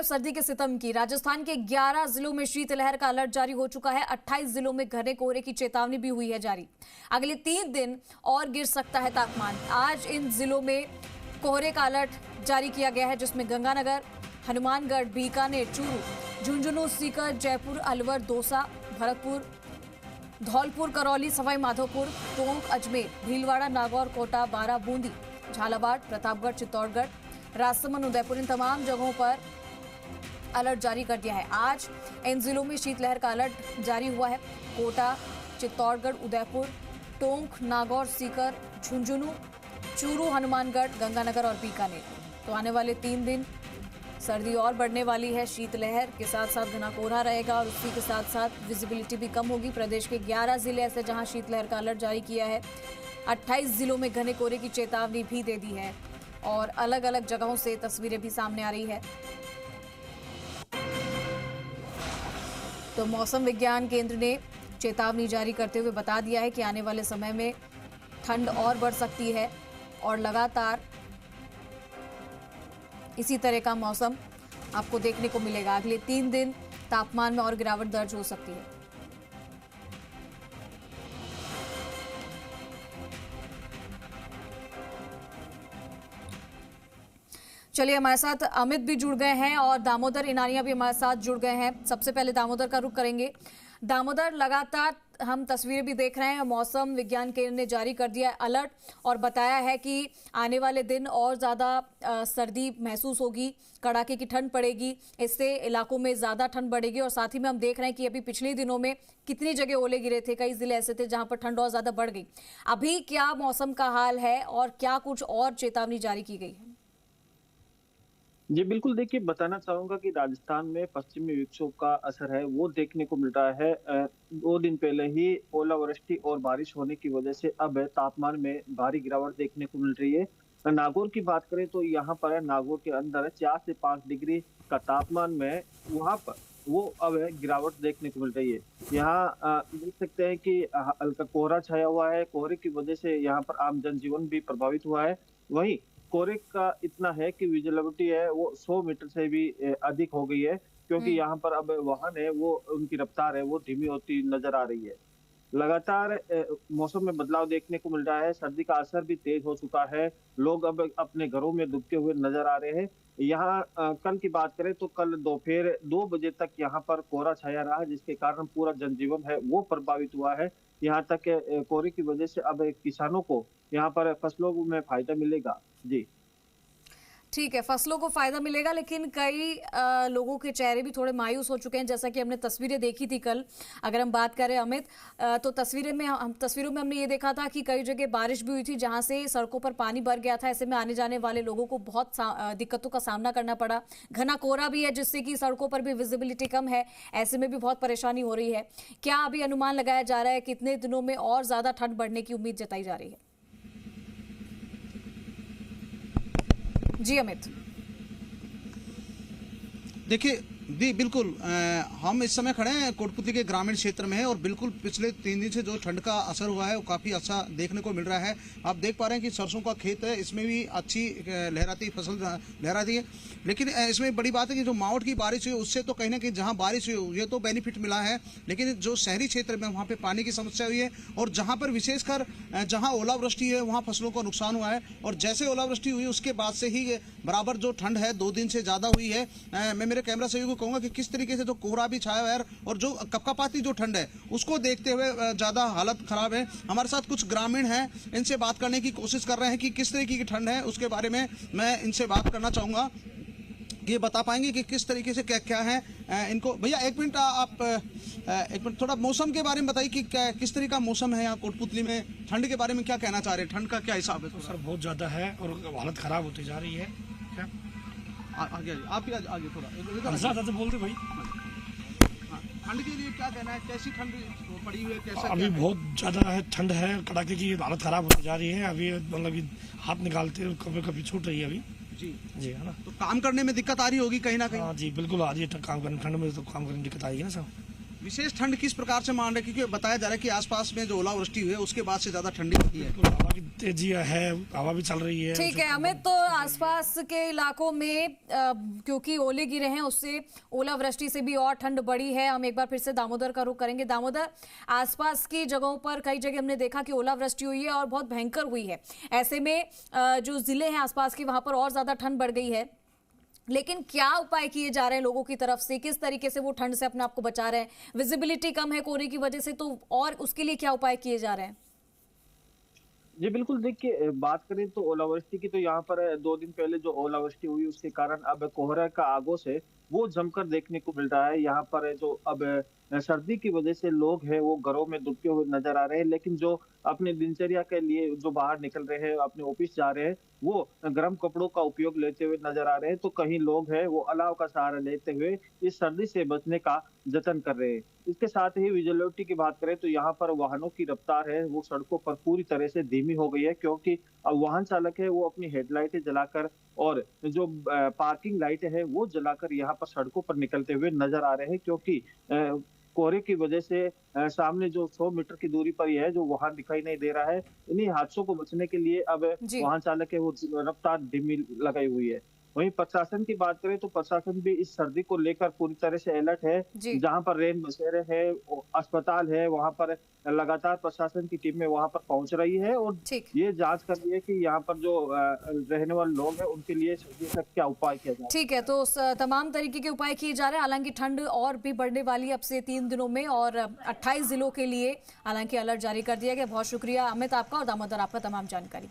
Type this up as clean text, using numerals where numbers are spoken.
सर्दी के सितम की राजस्थान के 11 जिलों में शीतलहर का अलर्ट जारी हो चुका है। 28 जिलों में घने कोहरे की चेतावनी भी हुई है जारी। अगले 3 दिन और गिर सकता है तापमान। आज इन जिलों में कोहरे का अलर्ट जारी किया गया है, जिसमें गंगानगर, हनुमानगढ़, बीकानेर, चूरू, झुंझुनू, सीकर, जयपुर, अलवर, दौसा, भरतपुर, धौलपुर, करौली, सवाई माधोपुर, टोंक, अजमेर, भीलवाड़ा, नागौर, कोटा, बारां, बूंदी, झालावाड़, प्रतापगढ़, चित्तौड़गढ़, राजसमंद, उदयपुर, इन तमाम जगहों पर अलर्ट जारी कर दिया है। आज इन जिलों में शीतलहर का अलर्ट जारी हुआ है। कोटा, चित्तौड़गढ़, उदयपुर, टोंक, नागौर, सीकर, झुंझुनू, चूरू, हनुमानगढ़, गंगानगर और बीकानेर। तो आने वाले 3 दिन सर्दी और बढ़ने वाली है। शीतलहर के साथ साथ घना कोहरा रहेगा और उसी के साथ साथ विजिबिलिटी भी कम होगी। प्रदेश के 11 जिले ऐसे जहां शीतलहर का अलर्ट जारी किया है। 28 जिलों में घने कोहरे की चेतावनी भी दे दी है और अलग अलग जगहों से तस्वीरें भी सामने आ रही है। तो मौसम विज्ञान केंद्र ने चेतावनी जारी करते हुए बता दिया है कि आने वाले समय में ठंड और बढ़ सकती है और लगातार इसी तरह का मौसम आपको देखने को मिलेगा। अगले 3 दिन तापमान में और गिरावट दर्ज हो सकती है। चलिए, हमारे साथ अमित भी जुड़ गए हैं और दामोदर इनानिया भी हमारे साथ जुड़ गए हैं। सबसे पहले दामोदर का रुख करेंगे। दामोदर, लगातार हम तस्वीरें भी देख रहे हैं। मौसम विज्ञान केंद्र ने जारी कर दिया है अलर्ट और बताया है कि आने वाले दिन और ज़्यादा सर्दी महसूस होगी, कड़ाके की ठंड पड़ेगी, इससे इलाकों में ज़्यादा ठंड बढ़ेगी। और साथ ही में हम देख रहे हैं कि अभी पिछले दिनों में कितनी जगह ओले गिरे थे, कई जिले ऐसे थे जहां पर ठंड और ज़्यादा बढ़ गई। अभी क्या मौसम का हाल है और क्या कुछ और चेतावनी जारी की गई है? जी बिल्कुल, देखिए बताना चाहूंगा कि राजस्थान में पश्चिमी विक्षोभ का असर है वो देखने को मिल रहा है। 2 दिन पहले ही ओलावृष्टि और बारिश होने की वजह से अब तापमान में भारी गिरावट देखने को मिल रही है। नागौर की बात करें तो यहाँ पर नागौर के अंदर 4 से 5 डिग्री का तापमान में वहाँ पर वो अब गिरावट देखने को मिल रही है। यहाँ देख सकते हैं कि हल्का कोहरा छाया हुआ है। कोहरे की वजह से यहाँ पर आम जनजीवन भी प्रभावित हुआ है। वहीं कोहरे का इतना है कि विजिबिलिटी है वो 100 मीटर से भी अधिक हो गई है, क्योंकि यहाँ पर अब वाहन है वो उनकी रफ्तार है वो धीमी होती नजर आ रही है। लगातार मौसम में बदलाव देखने को मिल रहा है। सर्दी का असर भी तेज हो चुका है। लोग अब अपने घरों में दुबके हुए नजर आ रहे हैं। यहाँ कल की बात करें तो कल दोपहर 2 बजे तक यहाँ पर कोहरा छाया रहा, जिसके कारण पूरा जनजीवन है वो प्रभावित हुआ है। यहाँ तक कोहरे की वजह से अब किसानों को यहाँ पर फसलों में फायदा मिलेगा। जी ठीक है, फसलों को फायदा मिलेगा, लेकिन कई लोगों के चेहरे भी थोड़े मायूस हो चुके हैं, जैसा कि हमने तस्वीरें देखी थी कल। अगर हम बात करें अमित, तो तस्वीरों में हमने ये देखा था कि कई जगह बारिश भी हुई थी जहां से सड़कों पर पानी भर गया था। ऐसे में आने जाने वाले लोगों को बहुत दिक्कतों का सामना करना पड़ा। घना कोहरा भी है जिससे कि सड़कों पर भी विजिबिलिटी कम है, ऐसे में भी बहुत परेशानी हो रही है। क्या अभी अनुमान लगाया जा रहा है कितने दिनों में और ज्यादा ठंड बढ़ने की उम्मीद जताई जा रही है? जी अमित। देखिए जी बिल्कुल, हम इस समय खड़े हैं कोटपुतली के ग्रामीण क्षेत्र में है और बिल्कुल पिछले 3 दिन से जो ठंड का असर हुआ है वो काफ़ी अच्छा देखने को मिल रहा है। आप देख पा रहे हैं कि सरसों का खेत है, इसमें भी अच्छी लहराती फसल लहराती है। लेकिन इसमें बड़ी बात है कि जो मावठ की बारिश हुई उससे तो कहीं ना कहीं जहाँ बारिश हुई ये तो बेनिफिट मिला है, लेकिन जो शहरी क्षेत्र में वहाँ पर पानी की समस्या हुई है और जहाँ पर विशेषकर जहाँ ओलावृष्टि है वहाँ फसलों को नुकसान हुआ है। और जैसे ओलावृष्टि हुई उसके बाद से ही बराबर जो ठंड है 2 दिन से ज़्यादा हुई है। मैं मेरे कैमरा सहयोगी कहूंगा कि किस तरीके से जो कोहरा भी छाया हुआ है और जो कपकपाती जो ठंड है उसको देखते हुए ज्यादा हालत खराब है। हमारे साथ कुछ ग्रामीण हैं, इनसे बात करने की कोशिश कर रहे हैं कि किस तरीके की ठंड है, उसके बारे में मैं इनसे बात करना चाहूंगा। ये बता पाएंगे कि किस तरीके से क्या क्या है इनको। भैया एक मिनट, आप एक मिनट थोड़ा मौसम के बारे में बताइए कि किस तरीके का मौसम है यहाँ कोटपुतली में, ठंड के बारे में क्या कहना चाह रहे हैं, ठंड का क्या हिसाब है? तो सर बहुत ज़्यादा है और हालत ख़राब होती जा रही है। आगे आप भी आगे थोड़ा बोल दे भाई। ठंड के लिए क्या कहना है, कैसी ठंड पड़ी हुई है, कैसा अभी बहुत ज़्यादा है, ठंड है, कड़ाके की हालत ख़राब होती जा रही है। अभी मतलब हाथ निकालते कभी कभी छूट रही है अभी। जी जी है ना। तो काम करने में दिक्कत आ रही होगी कहीं ना कहीं? हाँ जी बिल्कुल आ रही है, काम करने ठंड में तो काम करने में दिक्कत आएगी ना सर। विशेष ठंड किस प्रकार से मान रहे हैं, क्योंकि बताया जा रहा है कि आसपास में जो ओलावृष्टि हुई है उसके बाद से ज्यादा ठंडी होती है। बिल्कुल, हवा की तेजी है, हवा भी चल रही है। ठीक है अमित, तो आसपास के इलाकों में क्योंकि ओले गिरे हैं उससे ओलावृष्टि से भी और ठंड बढ़ी है। हम एक बार फिर से दामोदर का रुख करेंगे। दामोदर, आसपास की जगहों पर कई जगह हमने देखा कि ओलावृष्टि हुई है और बहुत भयंकर हुई है। ऐसे में जो जिले हैं आसपास के वहां पर और ज्यादा ठंड बढ़ गई है, लेकिन क्या उपाय किए जा रहे हैं लोगों की तरफ से, किस तरीके से वो ठंड से अपने आप को बचा रहे हैं? विजिबिलिटी कम है कोहरे की वजह से, तो और उसके लिए क्या उपाय किए जा रहे हैं? जी बिल्कुल, देखिए बात करें तो ओलावृष्टि की, तो यहाँ पर 2 दिन पहले जो ओलावृष्टि हुई उसके कारण अब कोहरा का आगोश है वो जमकर देखने को मिल रहा है। यहाँ पर जो अब सर्दी की वजह से लोग हैं वो घरों में दुबके हुए नजर आ रहे हैं, लेकिन जो अपने दिनचर्या के लिए जो बाहर निकल रहे हैं, अपने ऑफिस जा रहे हैं, वो गर्म कपड़ों का उपयोग लेते हुए नजर आ रहे हैं। तो कहीं लोग हैं वो अलाव का सहारा लेते हुए इस सर्दी से बचने का जतन कर रहे हैं। इसके साथ ही विजिबिलिटी की बात करें तो यहाँ पर वाहनों की रफ्तार है वो सड़कों पर पूरी तरह से धीमी हो गई है, क्योंकि अब वाहन चालक है वो अपनी हेडलाइटें जलाकर और जो पार्किंग लाइटें है वो जलाकर यहाँ पर सड़कों पर निकलते हुए नजर आ रहे हैं, क्योंकि कोहरे की वजह से सामने जो 100 मीटर की दूरी पर ही है जो वाहन दिखाई नहीं दे रहा है। इन्हीं हादसों को बचने के लिए अब वाहन चालक है वो रफ्तार धीमी लगाई हुई है। वहीं प्रशासन की बात करें तो प्रशासन भी इस सर्दी को लेकर पूरी तरह से अलर्ट है। जहां पर रेन बसेरे है, अस्पताल है, वहां पर लगातार प्रशासन की टीमें वहां पर पहुंच रही है और ये जांच कर रही है कि यहाँ पर जो रहने वाले लोग हैं उनके लिए क्या उपाय किया जाए। ठीक है, तो तमाम तरीके के उपाय किए जा रहे हैं। हालांकि ठंड और भी बढ़ने वाली है अब से 3 दिनों में और 28 जिलों के लिए हालांकि अलर्ट जारी कर दिया गया। बहुत शुक्रिया अमित आपका और दामोदर आपका तमाम जानकारी के